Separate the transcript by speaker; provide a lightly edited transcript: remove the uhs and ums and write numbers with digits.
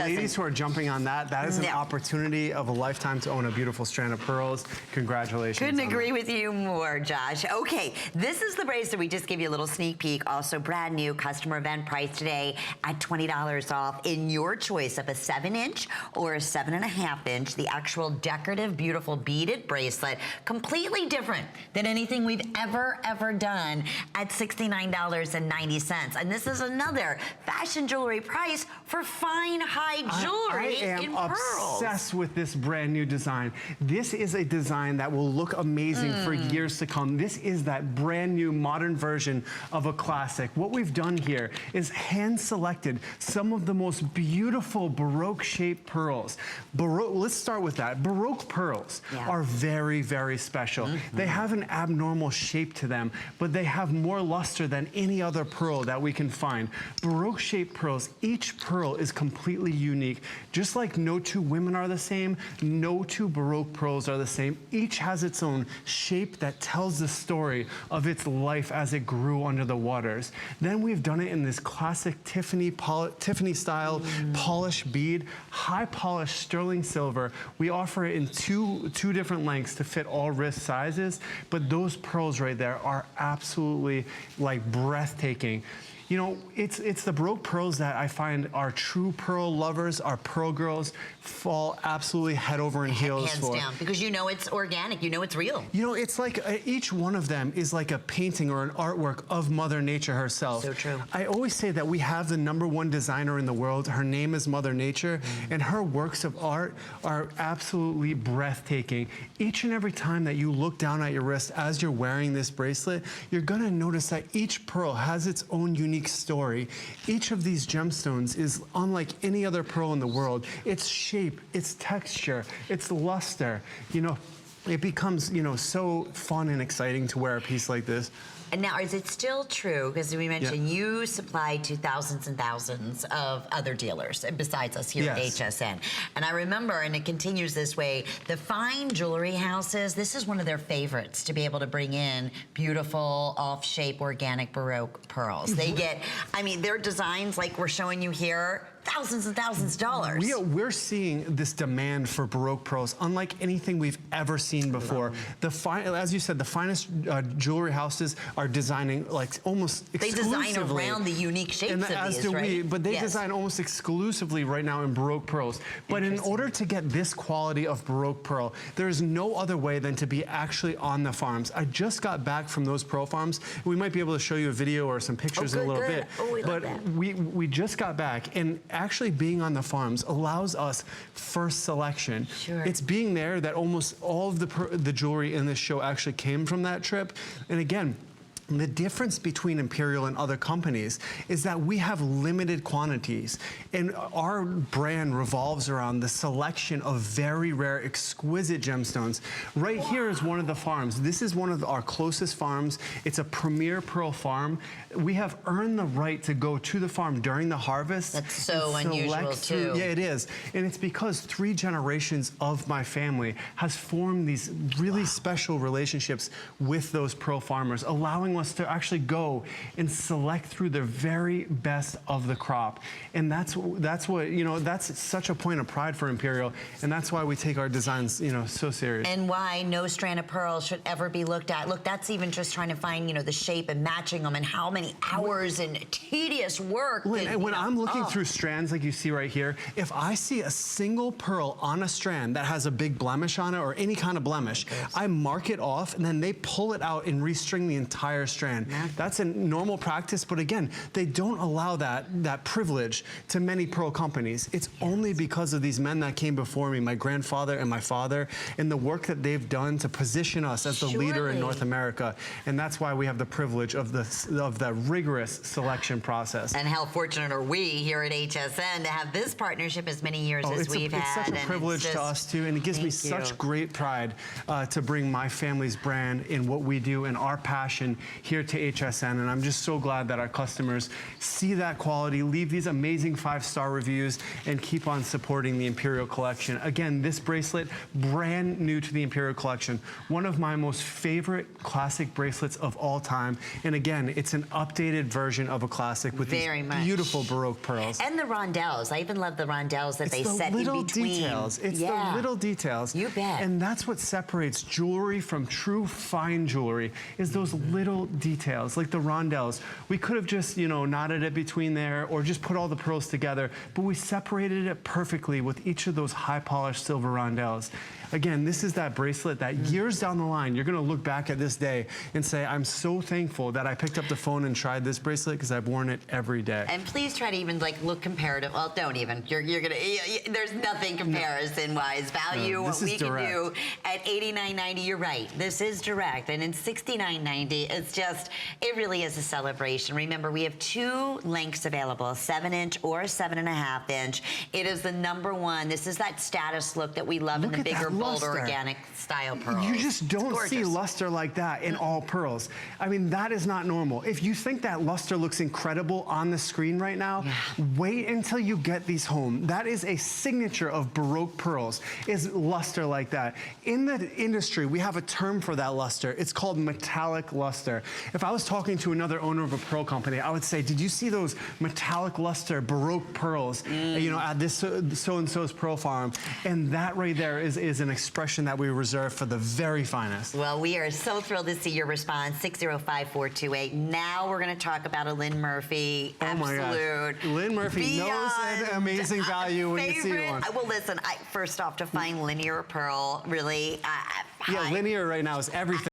Speaker 1: Ladies who are jumping on that, that is an opportunity of a lifetime to own a beautiful strand of pearls. Congratulations.
Speaker 2: Couldn't agree with you more, Josh. Okay, this is the bracelet. We just gave you a little sneak peek. Also brand new customer event price today at $20 off in your choice of a 7-inch or a 7.5 inch. The actual decorative, beautiful beaded bracelet, completely different than anything we've ever done at $69.90. And this is another fashion jewelry price for fine high jewelry in pearls.
Speaker 1: I am obsessed with this brand new design. This is a design that will look amazing for years to come. This is that brand new modern version of a classic. What we've done here is hand selected some of the most beautiful Baroque shaped pearls. Let's start with that. Baroque pearls are very, very special. They have an abnormal shape to them, but they have more luster than any other pearl that we can find. Baroque shaped pearls, each pearl is completely unique. Just like no two women are the same, no two Baroque pearls are the same. Each has its own shape that tells the story of its life as it grew under the waters. Then we've done it in this classic Tiffany style polished bead, high polished sterling silver. We offer it in two different lengths to fit all wrist sizes, but those pearls right there are absolutely like breathtaking. You know, it's the Baroque pearls that I find our true pearl lovers, our pearl girls, fall absolutely head over and heels for.
Speaker 2: Hands down, because you know it's organic, you know it's real.
Speaker 1: You know, it's like each one of them is like a painting or an artwork of Mother Nature herself.
Speaker 2: So true.
Speaker 1: I always say that we have the #1 designer in the world. Her name is Mother Nature, and her works of art are absolutely breathtaking. Each and every time that you look down at your wrist as you're wearing this bracelet, you're gonna notice that each pearl has its own unique story. Each of these gemstones is unlike any other pearl in the world. Its shape, its texture, its luster, you know, it becomes, you know, so fun and exciting to wear a piece like this.
Speaker 2: And now, is it still true, because we mentioned you supply to thousands and thousands of other dealers besides us here at HSN. And I remember, and it continues this way, the fine jewelry houses, this is one of their favorites, to be able to bring in beautiful, off-shape, organic Baroque pearls. They get, I mean, their designs, like we're showing you here, thousands and thousands of dollars.
Speaker 1: We're seeing this demand for Baroque pearls unlike anything we've ever seen before. As you said, the finest jewelry houses are designing like almost exclusively.
Speaker 2: They design around the unique shapes of these, right?
Speaker 1: But they design almost exclusively right now in Baroque pearls. But in order to get this quality of Baroque pearl, there is no other way than to be actually on the farms. I just got back from those pearl farms. We might be able to show you a video or some pictures in a little bit. But we just got back, and actually being on the farms allows us first selection. It's being there that almost all of the jewelry in this show actually came from that trip. And again, the difference between Imperial and other companies is that we have limited quantities, and our brand revolves around the selection of very rare, exquisite gemstones. Right here is one of the farms. This is one of our closest farms. It's a premier pearl farm. We have earned the right to go to the farm during the harvest.
Speaker 2: That's so unusual too.
Speaker 1: Yeah, it is. And it's because 3 generations of my family has formed these really special relationships with those pearl farmers, allowing us to actually go and select through the very best of the crop. And that's what, you know, that's such a point of pride for Imperial, and that's why we take our designs, you know, so serious.
Speaker 2: And why no strand of pearls should ever be looked at. Look, that's even just trying to find, you know, the shape and matching them, and how many hours and tedious work.
Speaker 1: When I'm looking through strands like you see right here, if I see a single pearl on a strand that has a big blemish on it or any kind of blemish, I mark it off, and then they pull it out and restring the entire strand. That's a normal practice, but again, they don't allow that privilege to many pearl companies. It's only because of these men that came before me, my grandfather and my father, and the work that they've done to position us as the leader in North America. And that's why we have the privilege of the rigorous selection process.
Speaker 2: And how fortunate are we here at HSN to have this partnership as many years as we've had.
Speaker 1: It's such a privilege to us too, and it gives me such great pride to bring my family's brand in what we do and our passion here to HSN, and I'm just so glad that our customers see that quality, leave these amazing 5-star reviews, and keep on supporting the Imperial collection. Again, this bracelet, brand new to the Imperial collection, one of my most favorite classic bracelets of all time. And again, it's an updated version of a classic with these beautiful Baroque pearls.
Speaker 2: And the rondelles. I even love the rondelles that they set in between.
Speaker 1: Details. It's the little details.
Speaker 2: You bet.
Speaker 1: And that's what separates jewelry from true fine jewelry, is those little details, like the rondelles. We could have just, you know, knotted it between there or just put all the pearls together, but we separated it perfectly with each of those high polished silver rondelles. Again, this is that bracelet that years down the line, you're gonna look back at this day and say, I'm so thankful that I picked up the phone and tried this bracelet because I've worn it every day.
Speaker 2: And please try to even like look comparative. Well, don't even. You're gonna. There's nothing comparison-wise. Value what we can do at $89.90. You're right. This is direct, and in $69.90, it's just. It really is a celebration. Remember, we have 2 lengths available: a 7-inch or a 7.5-inch. It is the #1. This is that status look that we love in the bigger, bolder, organic style pearls.
Speaker 1: You just don't see luster like that in all pearls. I mean, that is not normal. If you think that luster looks incredible on the screen right now, wait until you get these home. That is a signature of Baroque pearls, is luster like that. In the industry, we have a term for that luster. It's called metallic luster. If I was talking to another owner of a pearl company, I would say, did you see those metallic luster Baroque pearls, you know, at this so-and-so's pearl farm? And that right there is an expression that we reserve for the very finest.
Speaker 2: Well, we are so thrilled to see your response. 605-428. Now we're going to talk about a Lynn Murphy.
Speaker 1: Oh my gosh. Lynn Murphy knows an amazing value when you see one.
Speaker 2: Well, listen, first off, to find linear pearl, really.
Speaker 1: Yeah, linear right now is everything.